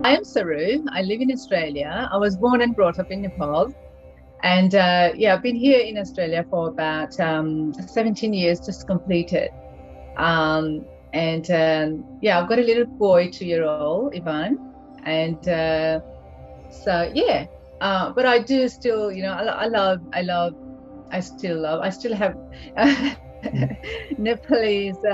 I am Saru. I live in Australia. I was born and brought up in Nepal. And I've been here in Australia for about 17 years, just completed. I've got a little boy, 2-year old, Ivan. And but I do still, I still have Nepalese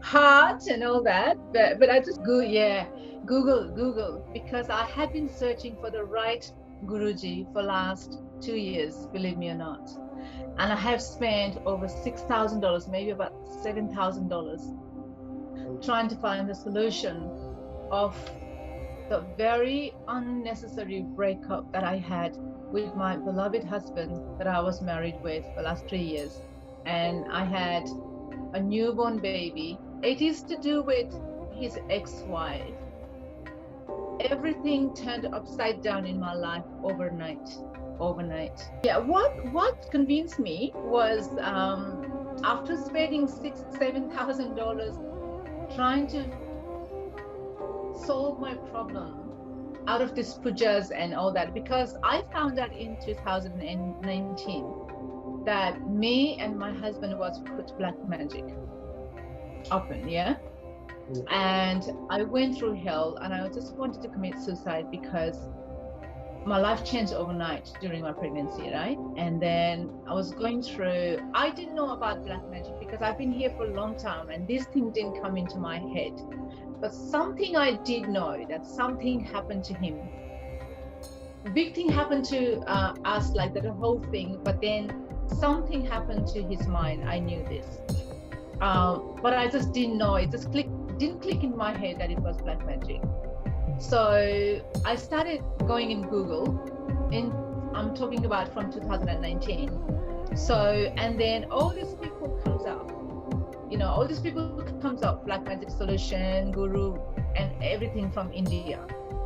heart and all that. But I just Google, because I have been searching for the right Guruji for last 2 years, believe me or not. And I have spent over $6,000, maybe about $7,000, trying to find the solution of the very unnecessary breakup that I had with my beloved husband that I was married with for the last 3 years. And I had a newborn baby. It is to do with his ex-wife. Everything turned upside down in my life overnight. Yeah, what convinced me was after spending $7,000 trying to solve my problem out of these pujas and all that, because I found out in 2019 that me and my husband was put black magic open, yeah? And I went through hell, and I just wanted to commit suicide because my life changed overnight during my pregnancy, right? And then I didn't know about black magic because I've been here for a long time and this thing didn't come into my head. But something I did know, that something happened to him. Big thing happened to us, like the whole thing, but then something happened to his mind. I knew this. But I just didn't know. It just didn't click in my head that it was black magic. So I started going in Google, I'm talking about from 2019. And then all these people comes up, black magic solution, guru, and everything from India.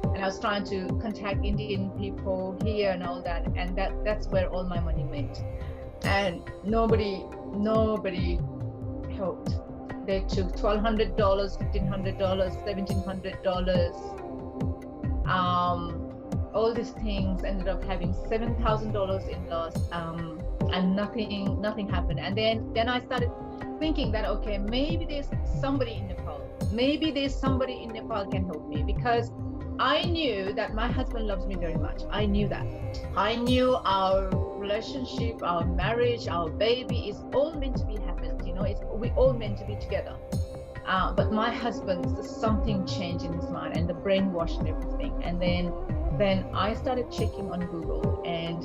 And I was trying to contact Indian people here and all that, and that's where all my money went. And nobody helped. They took $1,200, $1,500, $1,700. All these things ended up having $7,000 in loss, and nothing happened. And then I started thinking that, okay, maybe there's somebody in Nepal. Maybe there's somebody in Nepal can help me, because I knew that my husband loves me very much. I knew that. I knew our relationship, our marriage, our baby is all meant to be happened. We all meant to be together. But my husband, something changed in his mind, and the brainwash and everything. And then I started checking on Google, and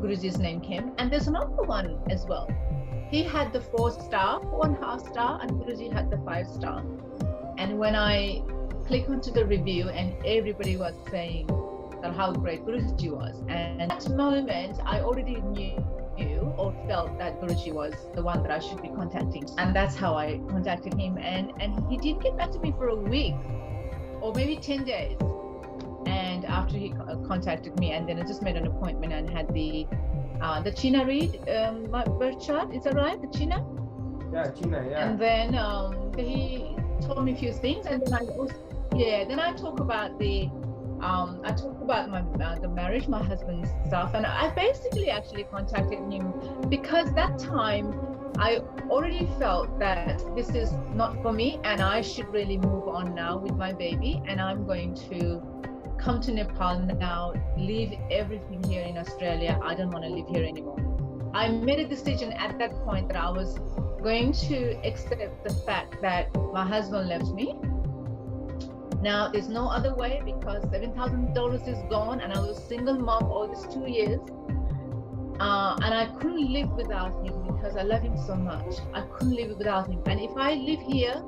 Guruji's name came. And there's another one as well. He had the 4-star, 4.5 star, and Guruji had the 5-star. And when I click onto the review, and everybody was saying that how great Guruji was, and at that moment I already knew or felt that Guruji was the one that I should be contacting. And that's how I contacted him, and he didn't get back to me for a week or maybe 10 days. And after he contacted me, and then I just made an appointment and had the China read my birth chart. Is that right? The China? Yeah, China, yeah. And then he told me a few things, and then I talk about the the marriage, my husband's stuff, and I basically actually contacted him because that time I already felt that this is not for me, and I should really move on now with my baby, and I'm going to come to Nepal now, leave everything here in Australia. I don't want to live here anymore. I made a decision at that point that I was going to accept the fact that my husband left me. Now there's no other way, because $7,000 is gone, and I was a single mom all these 2 years, and I couldn't live without him because I love him so much. I couldn't live without him, and if I live here,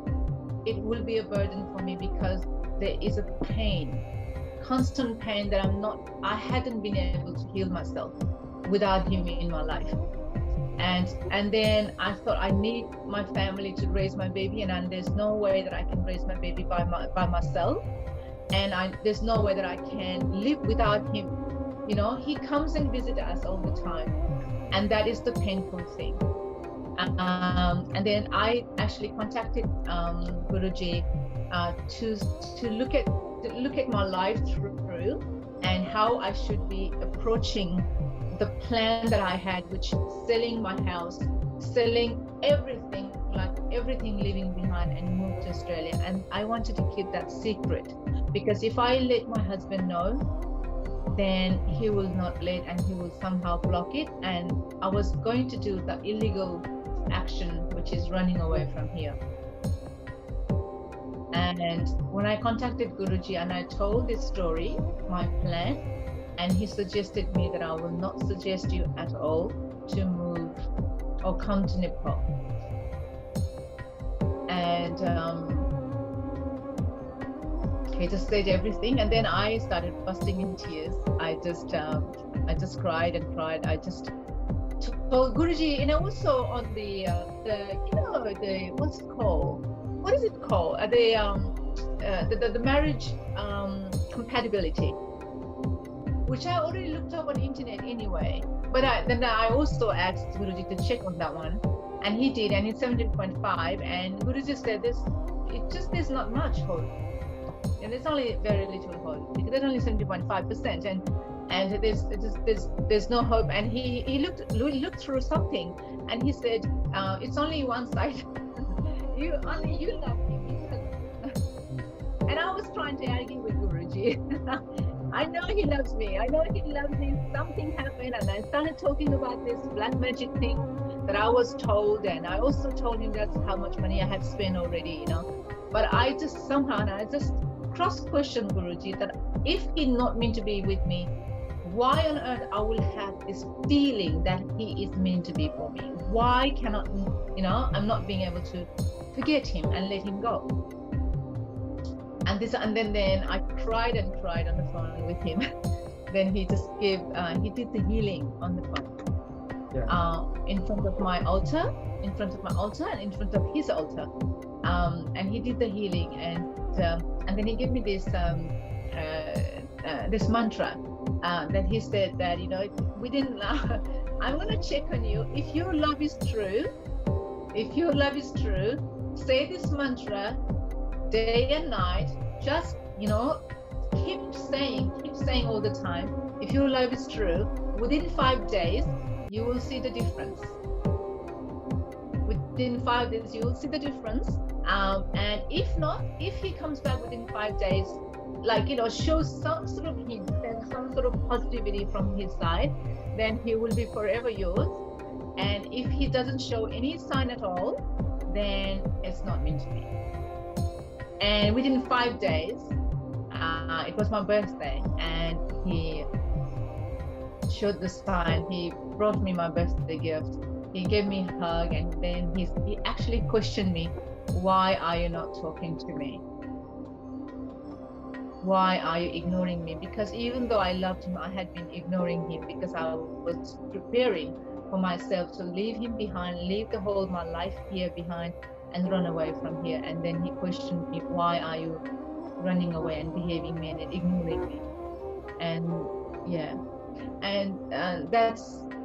it will be a burden for me, because there is a constant pain that I hadn't been able to heal myself without him in my life. And then I thought I need my family to raise my baby, and there's no way that I can raise my baby by myself, and there's no way that I can live without him. He comes and visits us all the time, and that is the painful thing. And then I actually contacted Guruji to look at look at my life through and how I should be approaching the plan that I had, which selling my house, selling everything, like everything, leaving behind and move to Australia. And I wanted to keep that secret, because if I let my husband know, then he will not let, and he will somehow block it. And I was going to do the illegal action, which is running away from here. And when I contacted Guruji and I told this story, my plan, and he suggested me that I will not suggest you at all to move or come to Nepal. And he just said everything, and then I started busting in tears. I just cried and cried. I just told Guruji, also on the what's it called? What is it called? The marriage compatibility, which I already looked up on the internet anyway. But then I also asked Guruji to check on that one, and he did, and it's 17.5. And Guruji said there's not much hope, and there's only very little hope, because there's only 70.5%, and there's no hope. And he looked through something, and he said it's only one side. you love him. And I was trying to argue with Guruji. I know he loves me. I know he loves me. Something happened, and I started talking about this black magic thing that I was told, and I also told him that's how much money I had spent already, But I just somehow, I just cross-questioned Guruji that if he not meant to be with me, why on earth I will have this feeling that he is meant to be for me? Why cannot, I'm not being able to forget him and let him go? And then I cried and cried on the phone with him. Then he just he did the healing on the phone. Yeah. In front of my altar, and in front of his altar. And he did the healing, and then he gave me this this mantra that he said that, I'm going to check on you. If your love is true, say this mantra day and night. Just, keep saying all the time. If your love is true, within 5 days, you will see the difference. Within 5 days, you will see the difference. And if not, if he comes back within 5 days, shows some sort of hint and some sort of positivity from his side, then he will be forever yours. And if he doesn't show any sign at all, then it's not meant to be. And within 5 days, it was my birthday, and he showed the sign. He brought me my birthday gift. He gave me a hug, and then he actually questioned me, why are you not talking to me? Why are you ignoring me? Because even though I loved him, I had been ignoring him, because I was preparing for myself to leave him behind, leave the whole of my life here behind, and run away from here. And then he questioned me, why are you running away and behaving me and ignoring me? And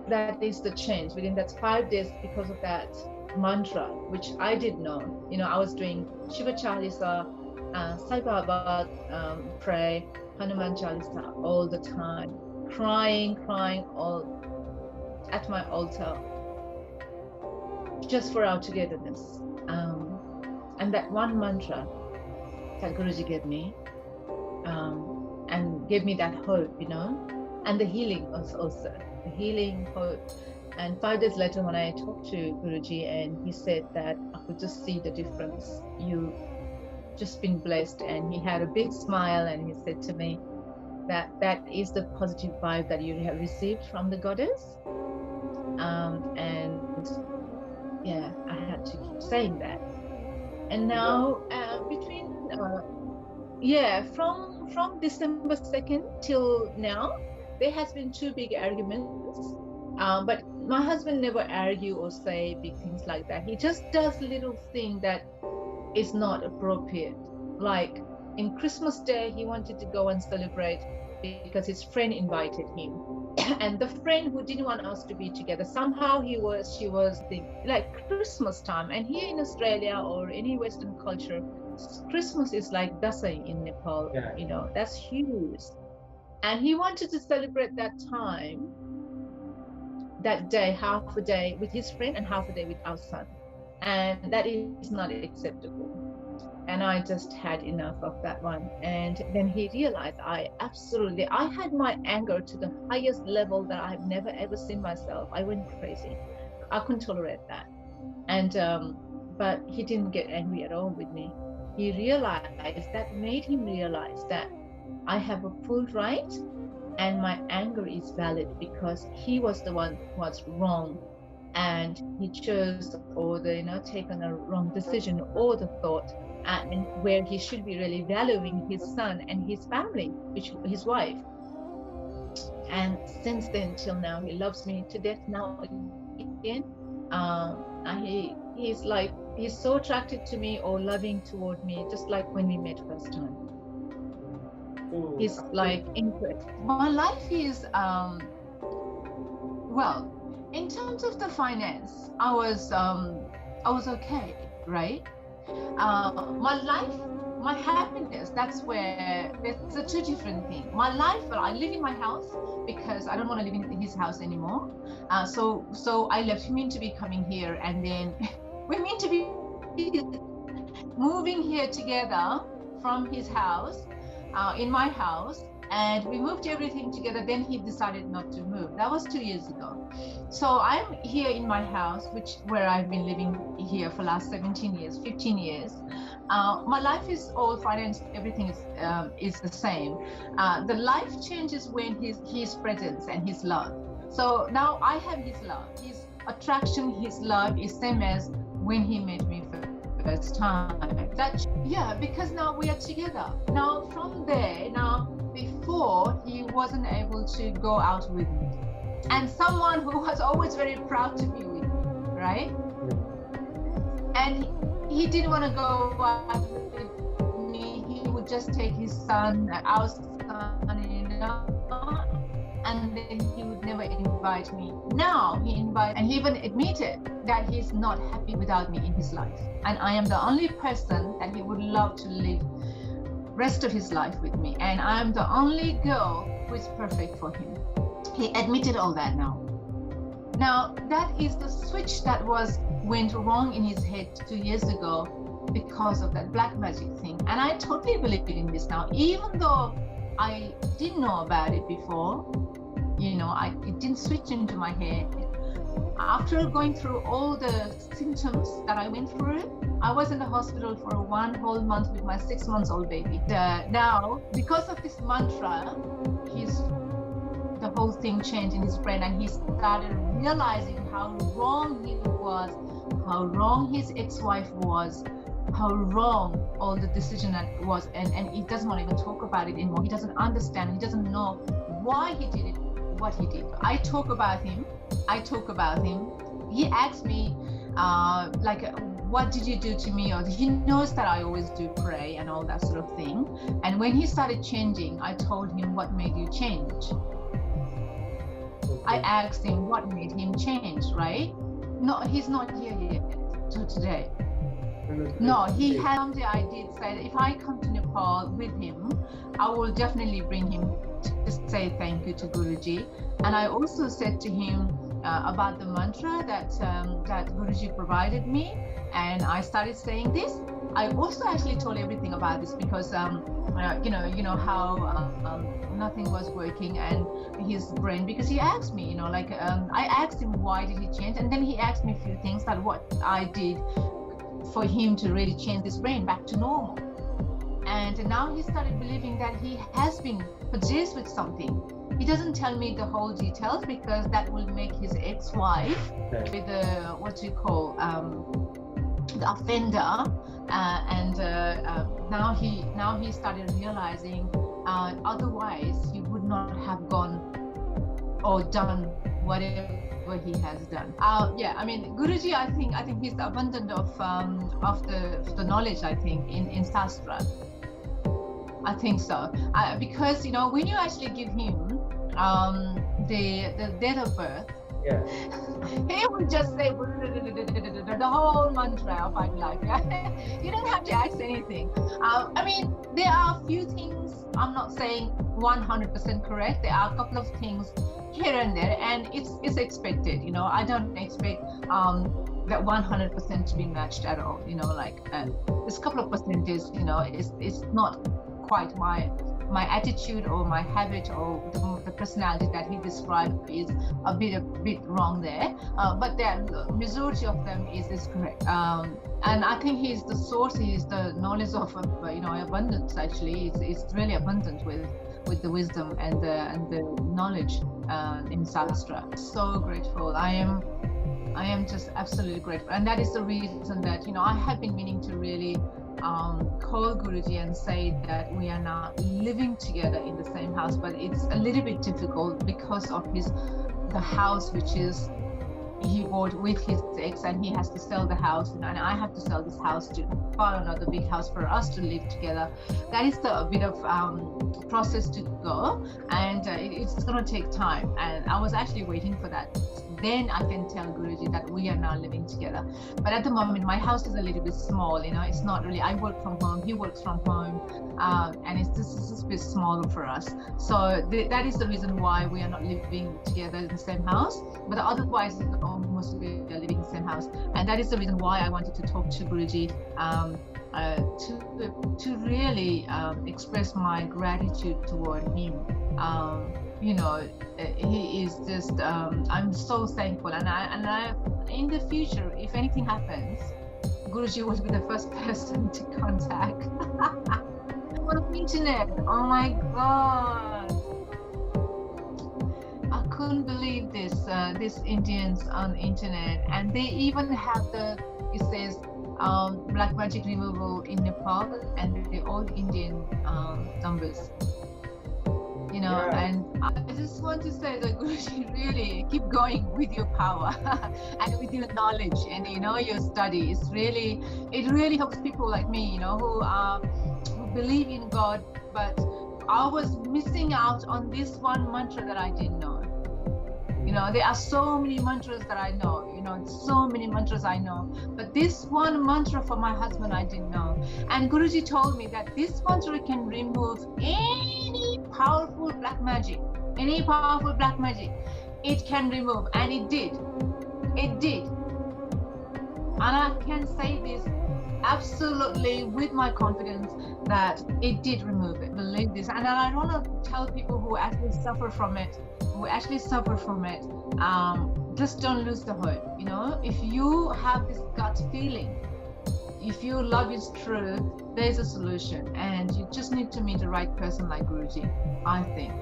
that is the change within that 5 days, because of that mantra, which I did know. I was doing Shiva Chalisa, Sai Baba, pray, Hanuman Chalisa all the time, crying all at my altar, just for our togetherness. And that one mantra that Guruji gave me, and gave me that hope, and the healing also, the healing hope. And 5 days later, when I talked to Guruji, and he said that I could just see the difference. You just been blessed. And he had a big smile, and he said to me that is the positive vibe that you have received from the goddess. I had to keep saying that. And now from December 2nd till now, there has been 2 big arguments. But my husband never argue or say big things like that. He just does little thing that is not appropriate. Like in Christmas Day, he wanted to go and celebrate because his friend invited him. And the friend who didn't want us to be together, somehow she was thinking, like Christmas time. And here in Australia or any Western culture, Christmas is like Dasai in Nepal, that's huge. And he wanted to celebrate that time, that day, half a day with his friend and half a day with our son. And that is not acceptable. And I just had enough of that one. And then he realized I had my anger to the highest level that I've never ever seen myself. I went crazy. I couldn't tolerate that. And but he didn't get angry at all with me. He realized, that made him realize that I have a full right and my anger is valid, because he was the one who was wrong, and he chose or taken a wrong decision or the thought, and where he should be really valuing his son and his family, which his wife. And since then till now, he loves me to death now again. He's so attracted to me or loving toward me, just like when we met first time. He's like into it. My life is well, in terms of the finance, I was okay, right? My life, my happiness, that's where it's a two different thing. My life, well, I live in my house because I don't want to live in his house anymore. So I left him to be coming here, and then we're meant to be moving here together from his house, in my house, and we moved everything together. Then he decided not to move. That was 2 years ago. So I'm here in my house, where I've been living here for last 17 years, 15 years. My life is all financed. Everything is the same. The life changes when his presence and his love. So now I have his love. His attraction, his love is same as when he met me first time. Because now we are together. Now from there, before he wasn't able to go out with me, and someone who was always very proud to be with me, right? And he didn't want to go out with me. He would just take his son, our son, and then he would never invite me. Now he invites, and he even admitted that he's not happy without me in his life. And I am the only person that he would love to live rest of his life with me. And I am the only girl who is perfect for him. He admitted all that now. Now that is the switch that went wrong in his head 2 years ago because of that black magic thing. And I totally believe in this now, even though I didn't know about it before. It didn't switch into my head. After going through all the symptoms that I went through, I was in the hospital for 1 whole month with my 6-month-old baby. Now, because of this mantra, the whole thing changed in his brain, and he started realizing how wrong he was, how wrong his ex-wife was, how wrong all the decision was, and he doesn't want to even talk about it anymore. He doesn't understand. He doesn't know why he did it, what he did. I talk about him. He asks me, what did you do to me? Or he knows that I always do pray and all that sort of thing. And when he started changing, I told him, what made you change? I asked him what made him change, right? No, he's not here yet till today. No, he had someday I did say that if I come to Nepal with him, I will definitely bring him to say thank you to Guruji. And I also said to him about the mantra that Guruji provided me, and I started saying this. I also actually told everything about this because how nothing was working and his brain, because he asked me, I asked him why did he change, and then he asked me a few things that what I did for him to really change his brain back to normal. And now he started believing that he has been possessed with something. He doesn't tell me the whole details because that will make his ex-wife with the the offender. Now he started realizing otherwise he would not have gone or done whatever he has done. Guruji, I think he's abundant of the knowledge, I think, in Shastra. I think so. Because when you actually give him the date of birth, Yeah. He would just say the whole mantra of my life. Yeah? You don't have to ask anything. I mean, there are a few things, I'm not saying 100% correct. There are a couple of things here and there, and it's expected. You know, I don't expect that 100% to be matched at all. You know, like this couple of percentages. You know, it's not quite my attitude or my habit or the personality that he described is a bit wrong there, but the majority of them is correct, and I think he's the source. He's the knowledge of abundance. Actually, it's really abundant with the wisdom and the knowledge in Shastra. So grateful. I am just absolutely grateful, and that is the reason that I have been meaning to really call Guruji and say that we are now living together in the same house, but it's a little bit difficult because of the house which is he bought with his ex, and he has to sell the house, and I have to sell this house to find another big house for us to live together. That is a bit of process to go, and it's going to take time, and I was actually waiting for that. Then I can tell Guruji that we are now living together. But at the moment, my house is a little bit small. It's not really. I work from home. He works from home, and it's just a bit smaller for us. So that is the reason why we are not living together in the same house. But otherwise, almost we are living in the same house, and that is the reason why I wanted to talk to Guruji to really express my gratitude toward him. He is just I'm so thankful, and I in the future, if anything happens, Guruji will be the first person to contact. On the internet, oh my god, I couldn't believe this these Indians on the internet, and they even have it says black magic removal in Nepal, and the old Indian numbers. Yeah. And I just want to say that Guruji, really keep going with your power and with your knowledge and your study. It really helps people like me, who believe in God, but I was missing out on this one mantra that I didn't know. There are so many mantras that I know, so many mantras I know, but this one mantra for my husband I didn't know. And Guruji told me that this mantra can remove any powerful black magic. It can remove, and it did. And I can say this absolutely with my confidence that it did remove it. Believe this. And I want to tell people who actually suffer from it, just don't lose the hope. If you have this gut feeling, if your love is true, there's a solution, and you just need to meet the right person like Guruji, I think.